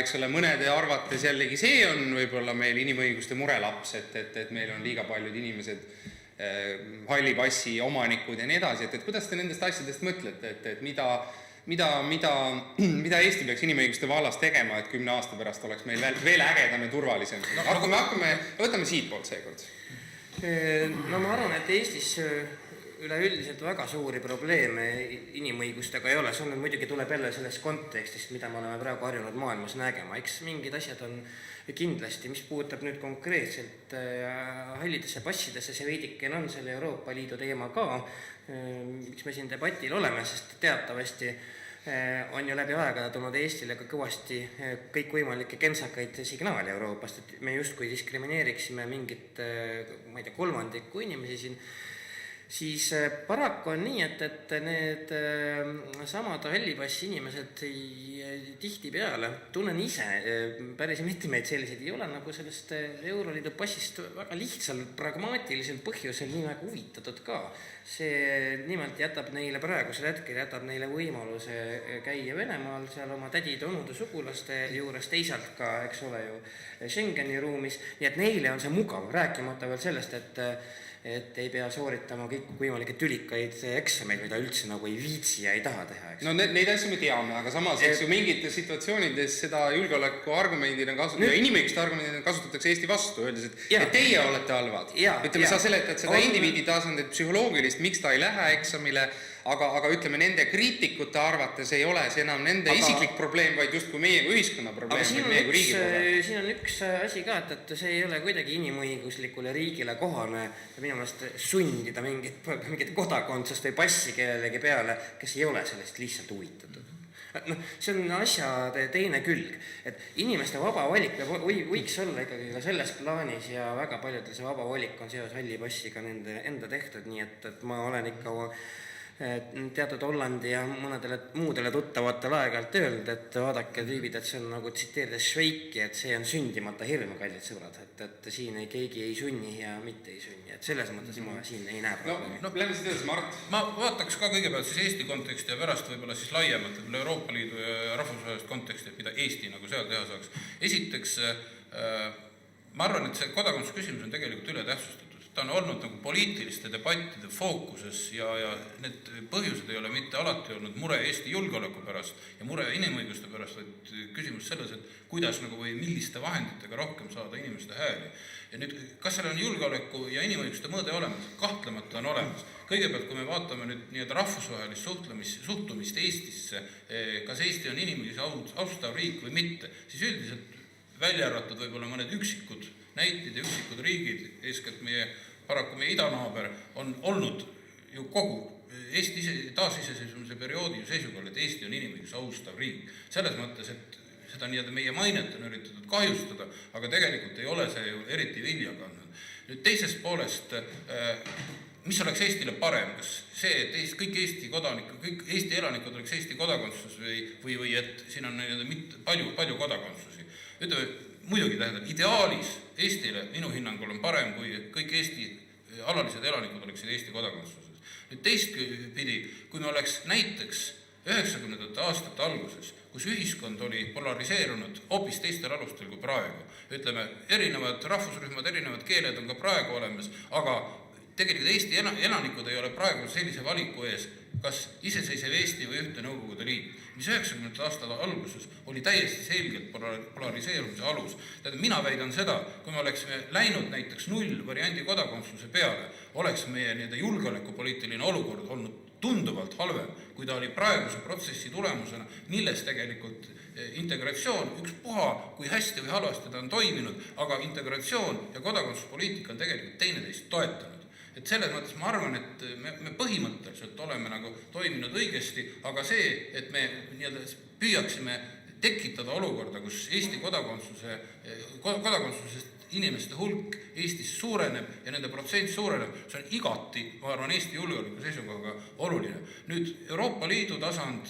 eks ole, mõnede arvates jällegi see on võib-olla meil inimõiguste murelaps, et meil on liiga paljud inimesed halli passi omanikud ja nii edasi, et kuidas te nendest asjadest mõtlete, et mida Eesti peaks inimõiguste vallas tegema, et 10 aasta pärast oleks meil veel ägedam ja turvalisem? Võtame siit poolt seekord. No ma arvan, et Eestis üleüldiselt väga suuri probleeme inimõigustega ei ole. See on muidugi tuleb jälle sellest kontekstist, mida me oleme praegu harjunud maailmas nägema. Eks mingid asjad on kindlasti, mis puudutab nüüd konkreetselt hallidesse passidesse, see veidikene on selle Euroopa Liidu teema ka, miks me siin debatil oleme, sest teatavasti on ju läbi aega tulnud Eestile ka kõvasti kõikvõimalikke kentsakaid signaali Euroopast, et me justkui diskrimineeriksime mingit, ma ei tea, kolmandikku inimesi siin, siis paraku on nii, et need samad hallipassi inimesed tihti peale, tunnen ise päris mitmeid selliseid, ei ole nagu sellest Euroliidu passist väga lihtsal pragmaatilisel põhjusel nii väga huvitatud ka. See nimelt jätab neile praegusel hetkel, jätab neile võimaluse käia Venemaal seal oma tädide, onude, sugulaste juures, teisalt ka, eks ole ju, Schengeni ruumis, nii et neile on see mugav, rääkimata veel sellest, et ei pea sooritama kõik võimalikke tülikaid eksameid, mida üldse nagu ei viitsi ja ei taha teha. No neid asju me teame, aga samas eks ju mingites situatsioonides seda julgeoleku argumendina ja inimõiguste argumendina kasutatakse Eesti vastu, öeldes, et teie olete halvad. Ütleme, sa seletad seda indiviidi tasandit psühholoogilist, miks ta ei lähe eksamile, aga ütleme, nende kriitikute arvates ei ole see enam nende isiklik probleem, vaid just kui meie kui ühiskonna probleem, vaid meie kui riigi probleem. Siin on üks asi ka, et see ei ole kuidagi inimõiguslikule riigile kohane minu meelest sundida mingit kodakondsust või passi kellelegi peale, kes ei ole sellest lihtsalt huvitatud. See on asjade teine külg, et inimeste vaba valik võiks olla ikkagi ka selles plaanis ja väga paljudel see vaba valik on seos halli passiga nende enda tehtud, nii et ma olen ikka teatud Hollandi ja mõnedele muudele tuttavatel aeg-ajalt öelnud, et vaadake tüübid, et see on nagu tsiteerides Šveiki, et see on sündimata hirm, kallid sõbrad, et siin keegi ei sunni ja mitte ei sunni, et selles mõttes ma siin ei näe probleemi. Lähme siit edasi, Mart. Ma vaataks ka kõigepealt siis Eesti konteksti ja pärast võib-olla siis laiemalt Euroopa Liidu ja rahvusvahelist konteksti, mida Eesti nagu seal teha saaks. Esiteks, ma arvan, et see kodakondsusküsimus on tegelikult üle tähtsustatud. Ta on olnud nagu poliitiliste debattide fookuses ja need põhjused ei ole mitte alati olnud mure Eesti julgeoleku pärast ja mure inimõiguste pärast, vaid küsimus selles, et kuidas nagu või milliste vahenditega rohkem saada inimeste hääli. Ja nüüd, kas seal on julgeoleku ja inimõiguste mõõde olemas? Kahtlemata on olemas. Kõigepealt, kui me vaatame nüüd nii-öelda rahvusvahelist suhtumist Eestisse, kas Eesti on inimõigusi austav riik või mitte, siis üldiselt välja arvatud võib-olla mõned üksikud näitid ja üksikud riigid, eeskätt paraku meie idanaaber, on olnud ju kogu Eesti taasiseseisvumise perioodi seisukohal, et Eesti on inimõigusi austav riik. Selles mõttes, et seda nii-öelda meie mainet on üritatud kahjustada, aga tegelikult ei ole see ju eriti vilja kandnud. Nüüd teisest poolest, mis oleks Eestile parem, kas see, et kõik Eesti elanikud oleks Eesti kodakondsus või et siin on palju kodakondsusi. Ütleme, muidugi tähendab, ideaalis Eestile minu hinnangul on parem, kui kõik Eesti alalised elanikud oleksid Eesti kodakondsuses. Nüüd teistpidi, kui me oleks näiteks 90. aastate alguses, kus ühiskond oli polariseerunud hoopis teistel alustel kui praegu, ütleme, erinevad rahvusrühmad, erinevad keeled on ka praegu olemas, aga tegelikult Eesti elanikud ei ole praegu sellise valiku ees, kas iseseisev Eesti või ühte Nõukogude Liit, mis 90. aastate alguses oli täiesti selgelt polariseerumise alus. Mina väidan seda, kui me oleksime läinud näiteks nullvariandi kodakondsuse peale, oleks meie julgeolekupoliitiline olukord olnud tunduvalt halvem, kui ta oli praeguse protsessi tulemusena, milles tegelikult integratsioon, ükspuha, kui hästi või halvasti ta on toiminud, aga integratsioon ja kodakondsuspoliitika on tegelikult teineteist toetanud. Et selles mõttes ma arvan, et me põhimõtteliselt oleme nagu toiminud õigesti, aga see, et me püüaksime tekitada olukorda, kus Eesti kodakondsusest inimeste hulk Eestis suureneb ja nende protsent suureneb, see on igati, ma arvan, Eesti julgeoleku seisukohaga oluline. Nüüd Euroopa Liidu tasand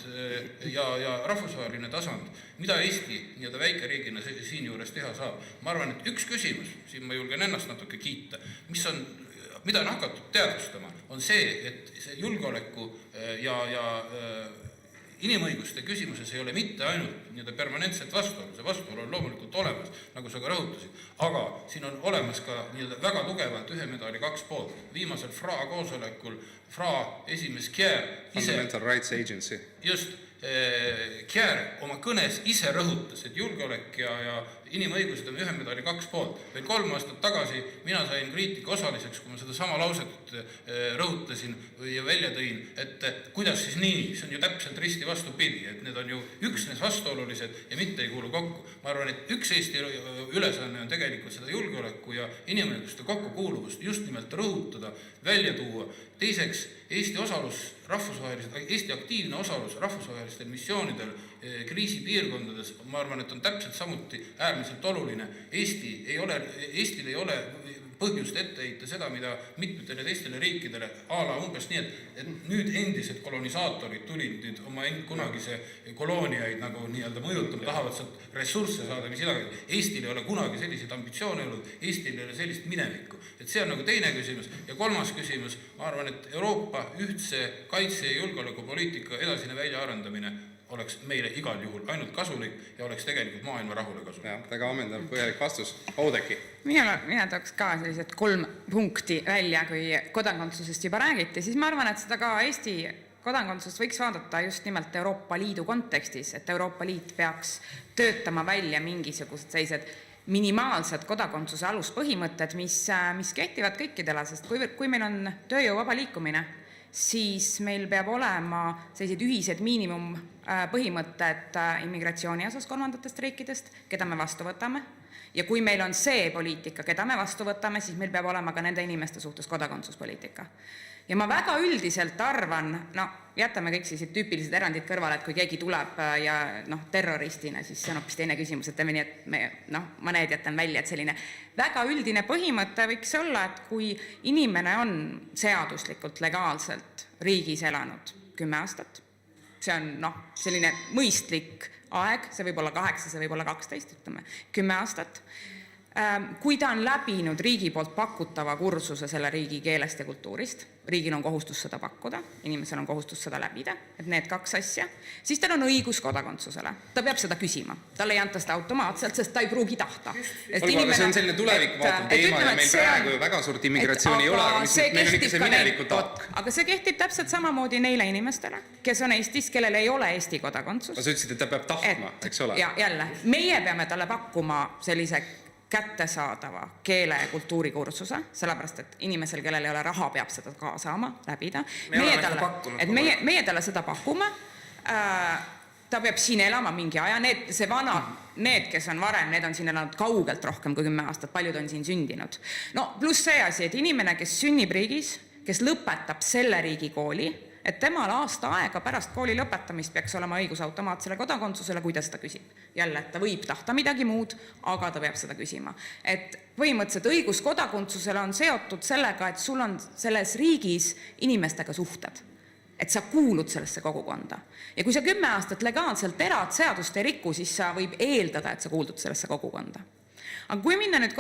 ja rahvusvaheline tasand, mida Eesti väikeriigina siin juures teha saab. Ma arvan, et üks küsimus, siin ma julgen ennast natuke kiita, mida on hakatud teadvustama, on see, et see julgeoleku ja inimõiguste küsimuses ei ole mitte ainult permanentselt vastuolu, see vastuolu on loomulikult olemas, nagu sa ka rõhutasid, aga siin on olemas ka väga tugevalt ühe medali kaks poolt. Viimasel FRA koosolekul FRA esimees Kjär Fundamental Rights Agency. Just, Kjär oma kõnes ise rõhutas, et julgeolek ja inimõigused on ühe medali kaks poolt. Veel 3 aastat tagasi mina sain kriitika osaliseks, kui ma seda sama lauset rõhutasin ja välja tõin, et kuidas siis nii, see on ju täpselt risti vastupidi, et need on ju üksnes vastuolulised ja mitte ei kuulu kokku. Ma arvan, et üks Eesti ülesanne on tegelikult seda julgeoleku ja inimõiguste kokkukuuluvust just nimelt rõhutada, välja tuua. Teiseks, Eesti aktiivne osalus rahvusvahelistel missioonidel kriisipiirkondades, ma arvan, et on täpselt samuti äärmiselt oluline. Eestil ei ole põhjust ette heita seda, mida mitmetele teistele riikidele umbes nii, et nüüd endised kolonisaatorid tulid nüüd oma kunagise kolooniaid nagu nii-öelda mõjutama, tahavad sealt ressursse saada, mis idagi. Eestil ei ole kunagi selliseid ambitsioone olnud, Eestil ei ole sellist minevikku. Et see on nagu teine küsimus. Ja 3. küsimus, ma arvan, et Euroopa ühtse kaitse- ja julgeolekupoliitika edasine väljaarendamine oleks meile igal juhul ainult kasulik ja oleks tegelikult maailma rahule kasulik. Ja, väga ammendav põhjalik vastus. Oudekki. Mina tooks ka sellised 3 punkti välja, kui kodakondsusest juba räägiti, siis ma arvan, et seda ka Eesti kodakondsust võiks vaadata just nimelt Euroopa Liidu kontekstis, et Euroopa Liit peaks töötama välja mingisugused sellised minimaalsed kodakondsuse aluspõhimõtted, mis kehtivad kõikidele, sest kui meil on tööjõu vaba liikumine siis meil peab olema sellised ühised miinimumpõhimõtted immigratsiooni osas kolmandatest riikidest, keda me vastu võtame. Ja kui meil on see poliitika, keda me vastu võtame, siis meil peab olema ka nende inimeste suhtes kodakondsuspoliitika. Ja ma väga üldiselt arvan, jätame kõik sellised tüüpilised erandid kõrvale, et kui keegi tuleb ja terroristina, siis see on hoopis teine küsimus, et teeme nii, et ma need jätan välja, et selline väga üldine põhimõte võiks olla, et kui inimene on seaduslikult, legaalselt riigis elanud 10 aastat, see on selline mõistlik aeg, see võib olla 8, see võib olla 12, ütleme 10 aastat, kui ta on läbinud riigi poolt pakutava kursuse selle riigi keelest ja kultuurist, riigil on kohustus seda pakkuda, inimesel on kohustus seda läbida, et need 2 asja, siis tal on õigus kodakondsusele. Ta peab seda küsima, talle ei anta seda automaatselt, sest ta ei pruugi tahta. Olgu, aga see on selline tulevik vaatav teema ja meil praegu väga suurt immigratsiooni ei ole, aga meil on ikka see mineviku takk. Aga see kehtib täpselt samamoodi neile inimestele, kes on Eestis, kellel ei ole Eesti kodakondsus. Sa ütlesid, et ta peab tahtma, eks ole? Ja jälle, meie peame talle pakkuma sellise kättesaadava keele ja kultuurikursuse, sellepärast, et inimesel, kellel ei ole raha, peab seda ka saama läbida. Meie talle seda pakume, ta peab siin elama mingi aja, need, kes on varem, need on siin elanud kaugelt rohkem kui 10 aastat, paljud on siin sündinud. Pluss see asi, et inimene, kes sünnib riigis, kes lõpetab selle riigi kooli, et temal aasta aega pärast kooli lõpetamist peaks olema õigus automaatsele kodakondsusele, kui ta seda küsib. Jälle, et ta võib tahta midagi muud, aga ta peab seda küsima. Et põhimõtteliselt õigus kodakondsusele on seotud sellega, et sul on selles riigis inimestega suhted. Et sa kuulud sellesse kogukonda. Ja kui sa 10 aastat legaalselt elad, seadust ei riku, siis sa võib eeldada, et sa kuuldud sellesse kogukonda. Aga kui minna nüüd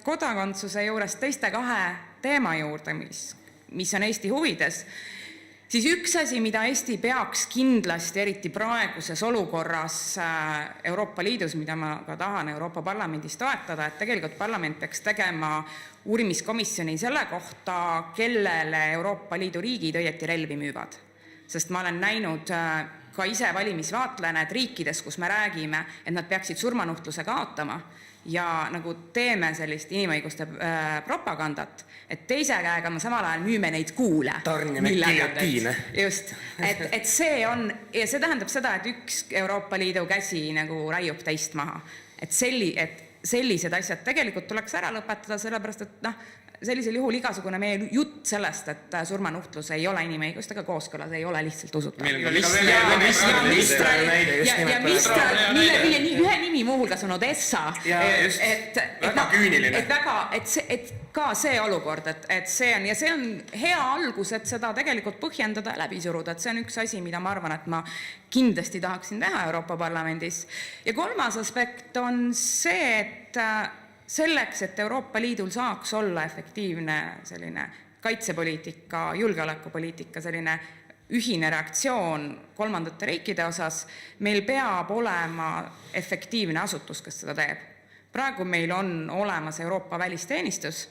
kodakondsuse juures teiste 2 teema juurde, mis on Eesti huvides, siis üks asi, mida Eesti peaks kindlasti, eriti praeguses olukorras Euroopa Liidus, mida ma ka tahan Euroopa Parlamendis toetada, et tegelikult parlament peaks tegema uurimiskomisjoni selle kohta, kellele Euroopa Liidu riigid õieti relvi müüvad. Sest ma olen näinud ka ise valimisvaatlejana, et riikides, kus me räägime, et nad peaksid surmanuhtluse kaotama ja nagu teeme sellist inimõiguste propagandat, et teise käega me samal ajal müüme neid kuule. Tarnime giljotiine. Just, et see on, ja see tähendab seda, et üks Euroopa Liidu käsi nagu raiub teist maha. Et sellised asjad tegelikult tuleks ära lõpetada, sellepärast, et sellisel juhul igasugune meie jutt sellest, et surmanuhtlus ei ole inimõigustega kooskõlas, ei ole lihtsalt usutav. Ja Mistral, mille ühe nimi muuhulgas on Odessa. Väga küüniline. Et ka see olukord, et see on hea algus, et seda tegelikult põhjendada ja läbi suruda, et see on üks asi, mida ma arvan, et ma kindlasti tahaksin teha Euroopa Parlamendis. Ja 3. aspekt on see, et selleks, et Euroopa Liidul saaks olla efektiivne selline kaitsepoliitika, julgeolekupoliitika, selline ühine reaktsioon kolmandate riikide osas, meil peab olema efektiivne asutus, kes seda teeb. Praegu meil on olemas Euroopa välisteenistus,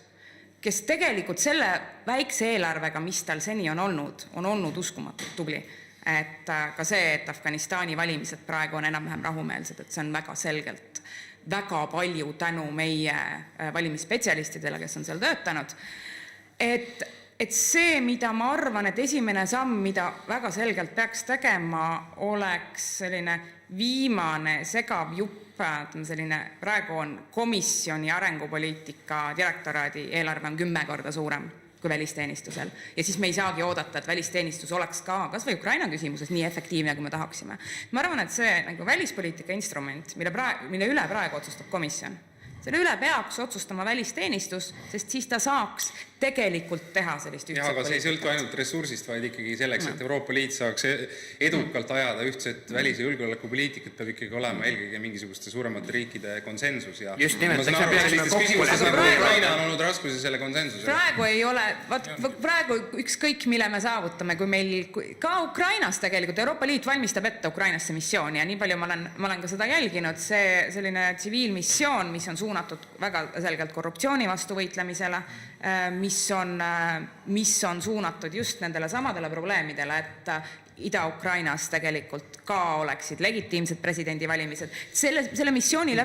kes tegelikult selle väikse eelarvega, mis tal seni on olnud uskumatult tubli. Et ka see, et Afganistani valimised praegu on enam-vähem rahumeelsed, et see on väga selgelt väga palju tänu meie valimisspetsialistidele, kes on seal töötanud. Et see, mida ma arvan, et esimene samm, mida väga selgelt peaks tegema, oleks selline viimane segav jupp, selline, praegu on komisjoni arengupoliitika direktoraadi eelarve on 10 korda suurem kui välisteenistusel. Ja siis me ei saagi oodata, et välisteenistus oleks ka kas või Ukraina küsimuses nii efektiivne, kui me tahaksime. Ma arvan, et see nagu välispoliitika instrument, mille üle praegu otsustab komisjon, selle üle peaks otsustama välisteenistus, sest siis ta saaks tegelikult teha sellist ühtset poliitikat. Aga see ei sõltu ainult ressursist, vaid ikkagi selleks, et Euroopa Liit saaks edukalt ajada ühtset välis- ja julgeolekupoliitikat, peab ikkagi olema eelkõige mingisuguste suuremate riikide konsensus. Just nimelt, ma saan aru, Ukraina on olnud raskusi selle konsensusele. Praegu ei ole, praegu ükskõik, mille me saavutame, kui meil, ka Ukrainas tegelikult, Euroopa Liit valmistab ette Ukrainasse missiooni ja nii palju ma olen ka seda jälginud, see selline tsiviilmissioon, mis on suunatud väga selgelt korruptsiooni vastu võitlemisele, mis on suunatud just nendele samadele probleemidele, et Ida-Ukrainas tegelikult ka oleksid legitiimsed presidendivalimised. Selle missiooni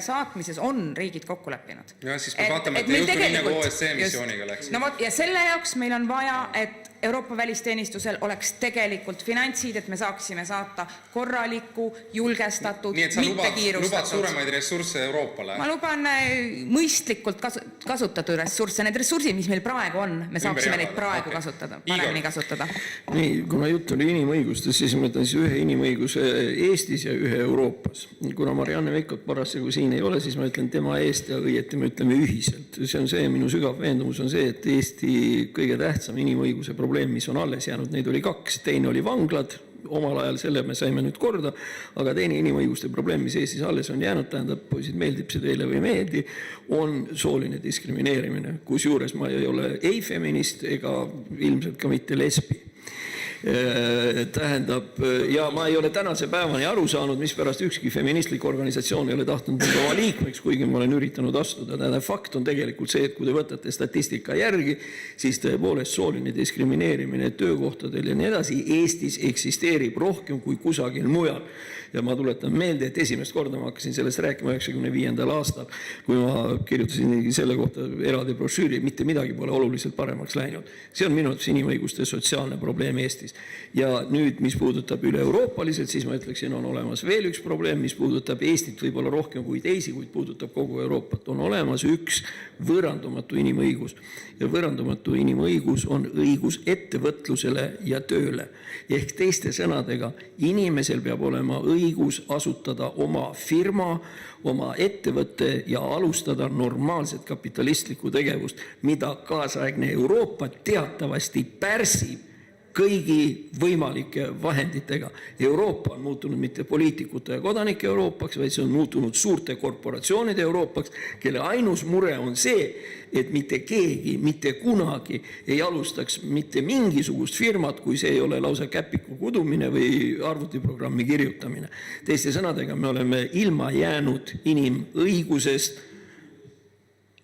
saatmises on riigid kokku leppinud. Ja siis me vaatame, et juhtu nii nagu OSCE missiooniga läks. Ja selle jaoks meil on vaja, et Euroopa välisteenistusel oleks tegelikult finantsid, et me saaksime saata korralikku, julgestatud, nii et sa mitte lubad kiirustatud. suuremaid ressursse Euroopale? Ma luban mõistlikult kasutatud ressursse, need ressursid, mis meil praegu on, me saaksime neid praegu kasutada, paremini kasutada. Nii, kuna jutt oli inimõigustest, siis ma ütlen siis ühe inimõiguse Eestis ja ühe Euroopas. Kuna Marianne Veikot parasjagu siin ei ole, siis ma ütlen tema eest ja õieti me ütleme ühiselt. See on see, minu sügav veendumus on see, et Eesti kõige tähtsam inimõiguse probleem, mis on alles jäänud, neid oli 2. Teine oli vanglad, omal ajal selle me saime nüüd korda, aga teine inimõiguste probleem, mis Eestis alles on jäänud, tähendab, poisid, meeldib see teile või ei meeldi, on sooline diskrimineerimine, kus juures ma ei ole ei feminist ega ilmselt ka mitte lesbi. Tähendab, ja ma ei ole tänase päevani aru saanud, mispärast ükski feministlik organisatsioon ei ole tahtnud oma liikmeks, kuigi ma olen üritanud astuda. Tähendab, fakt on tegelikult see, et kui te võtate statistika järgi, siis tõepoolest sooline diskrimineerimine töökohtadel ja nii edasi Eestis eksisteerib rohkem kui kusagil mujal. Ja ma tuletan meelde, et esimest korda ma hakkasin sellest rääkima 95. aastal, kui ma kirjutasin selle kohta eraldi brošüüri, mitte midagi pole oluliselt paremaks läinud. See on minu inimõiguste sotsiaalne probleem Eestis. Ja nüüd, mis puudutab üle-euroopaliselt, siis ma ütleksin, on olemas veel üks probleem, mis puudutab Eestit võib-olla rohkem kui teisi, kuid puudutab kogu Euroopat. On olemas üks võõrandumatu inimõigus. Ja võõrandumatu inimõigus on õigus ettevõtlusele ja tööle. Ehk teiste sõnadega, inimesel peab olema õigus asutada oma firma, oma ettevõtte ja alustada normaalset kapitalistlikku tegevust, mida kaasaegne Euroopa teatavasti pärsib kõigi võimalike vahenditega. Euroopa on muutunud mitte poliitikute ja kodanike Euroopaks, vaid see on muutunud suurte korporatsioonide Euroopaks, kelle ainus mure on see, et mitte keegi, mitte kunagi ei alustaks mitte mingisugust firmat, kui see ei ole lausa käpiku kudumine või arvutiprogrammi kirjutamine. Teiste sõnadega me oleme ilma jäänud inimõigusest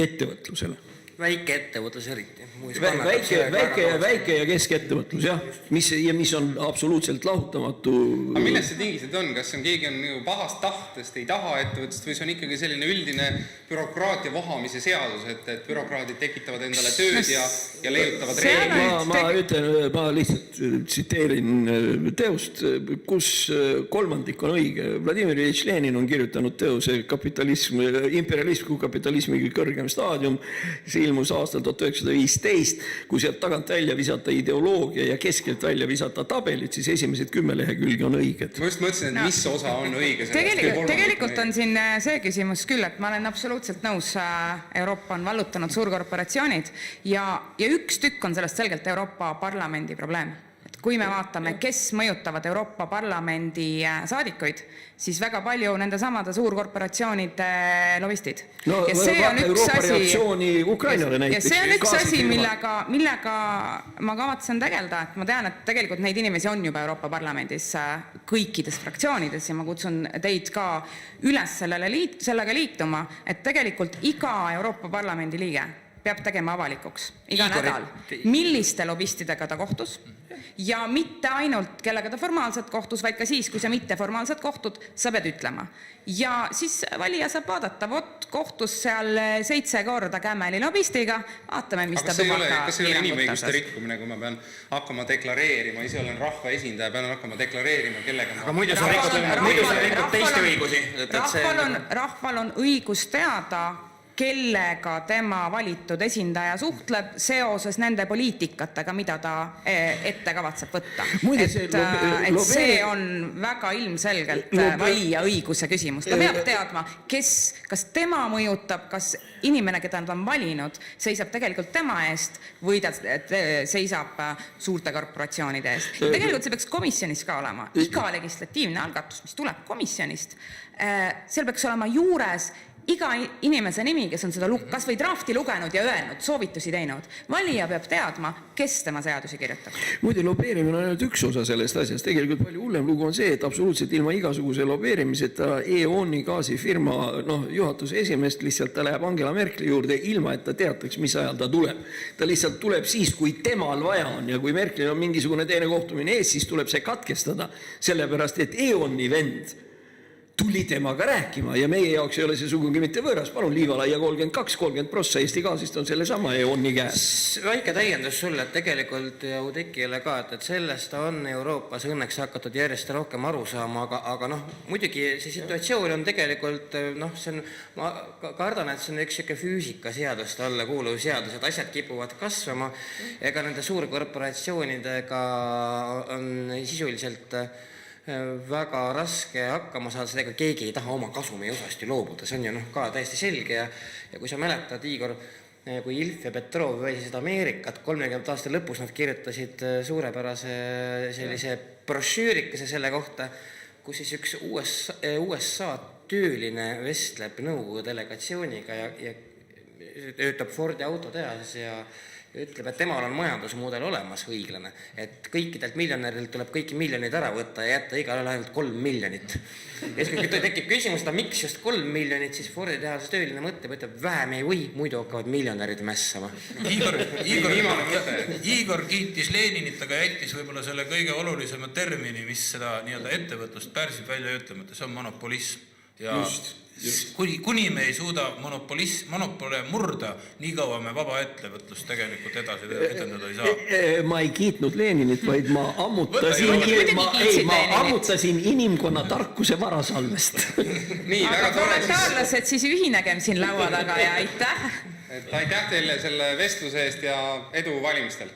ettevõtlusele. Väike ettevõtlus eriti. Väike ja keskettevõtlus, jah. Mis on absoluutselt lahutamatu. Aga millest see tingitud on? Kas on keegi on pahast tahtest, ei taha ettevõtlust või see on ikkagi selline üldine bürokraatia vohamise seadus, et bürokraadid tekitavad endale tööd ja leiutavad reegleid? Ma lihtsalt tsiteerin teost, kus kolmandik on õige. Vladimir Iljitš Lenin on kirjutanud teose imperialism kui kapitalismi kõrgem staadium. See ilmus aastal 1915, kui sealt tagant välja visata ideoloogia ja keskelt välja visata tabelid, siis esimesed 10 lehekülge on õiged. Ma just mõtlesin, et mis osa on õige. Tegelikult on siin see küsimus küll, et ma olen absoluutselt nõus, Euroopa on vallutanud suurkorporatsioonid ja üks tükk on sellest selgelt Euroopa Parlamendi probleem. Kui me vaatame, kes mõjutavad Euroopa Parlamendi saadikuid, siis väga palju nende samade suurkorporatsioonide lobistid. No, ja see on Euroopa reaktsiooni Ukrainale näiteks. Ja see on üks asi, millega ma kavatsen tegelda, et ma tean, et tegelikult neid inimesi on juba Euroopa Parlamendis kõikides fraktsioonides ja ma kutsun teid ka üles sellega liituma, et tegelikult iga Euroopa Parlamendi liige peab tegema avalikuks iga nädal, milliste lobistidega ta kohtus ja mitte ainult kellega ta formaalselt kohtus, vaid ka siis, kui sa mitte formaalselt kohtud, sa pead ütlema. Ja siis valija saab vaadata, kohtus seal 7 korda Kämmeli lobistiga, vaatame, mis ta tubaka kas ei ole inimõiguste rikkumine, kui ma pean hakkama deklareerima, ise olen rahva esindaja, pean hakkama deklareerima, kellega aga muidu sa rikud teiste õigusi. Rahval on õigus teada, kellega tema valitud esindaja suhtleb seoses nende poliitikatega, mida ta ette kavatseb võtta. Et see on väga ilmselgelt valija õiguse küsimus. Ta peab teadma, kas tema mõjutab, kas inimene, keda nad on valinud, seisab tegelikult tema eest või ta seisab suurte korporatsioonide eest. Tegelikult see peaks komisjonis ka olema. Iga legislatiivne algatus, mis tuleb komisjonist, seal peaks olema juures iga inimese nimi, kes on seda kas või drafti lugenud ja öelnud, soovitusi teinud. Valija peab teadma, kes tema seadusi kirjutab. Muide, lobeerimine on ainult üks osa sellest asjast. Tegelikult palju hullem lugu on see, et absoluutselt ilma igasuguse lobeerimiseta E.ON-i gaasifirma juhatuse esimest lihtsalt ta läheb Angela Merkeli juurde ilma, et ta teataks, mis ajal ta tuleb. Ta lihtsalt tuleb siis, kui temal vaja on ja kui Merkelil on mingisugune teine kohtumine ees, siis tuleb see katkestada, sellepärast et E.ON-i vend tuli temaga rääkima ja meie jaoks ei ole see sugugi mitte võõras. Palun Liivalaia 32, 30% Eesti gaasist on selle sama EON-i käes. Väike täiendus sulle, et tegelikult Oudekile ka, et sellest on Euroopas õnneks hakatud järjest rohkem aru saama, aga noh, muidugi see situatsioon on tegelikult, noh, see on, ma kardan, et see on üks siuke füüsikaseaduste alla kuuluv seadus, et asjad kipuvad kasvama, ega nende suurkorporatsioonidega on sisuliselt väga raske hakkama saada, sedega keegi ei taha oma kasumi osast ju loobuda, see on ju noh ka täiesti selge ja kui sa mäletad, Igor, kui Ilf ja Petrov väisid Ameerikat 30 aasta lõpus, nad kirjutasid suurepärase sellise brošüürikese selle kohta, kus siis üks USA tööline vestleb nõukogu delegatsiooniga ja töötab Fordi autotehases ja ütleb, et temal on majandusmudel olemas õiglane, et kõikidelt miljonäridelt tuleb kõiki miljoneid ära võtta ja jätta igale ainult 3 miljonit. Ja siis kui tekib küsimus, miks just 3 miljonit, siis Fordi tehases tööline mõtleb, ütleb, vähem ei või, muidu hakkavad miljonärid mässama. Igor kiitis Leninit, aga jättis võib-olla selle kõige olulisema termini, mis seda nii-öelda ettevõtlust pärsib välja ütlemata, see on monopolism. Ja kuni me ei suuda monopole murda, nii kaua me vaba ettevõtlust tegelikult edasi etendada ei saa. Ma ei kiitnud Leninit, vaid ma ammutasin inimkonna tarkuse varasalvest. Aga proletaarlased siis ühinegem siin laua taga ja aitäh! Aitäh teile selle vestluse eest ja edu valimistel!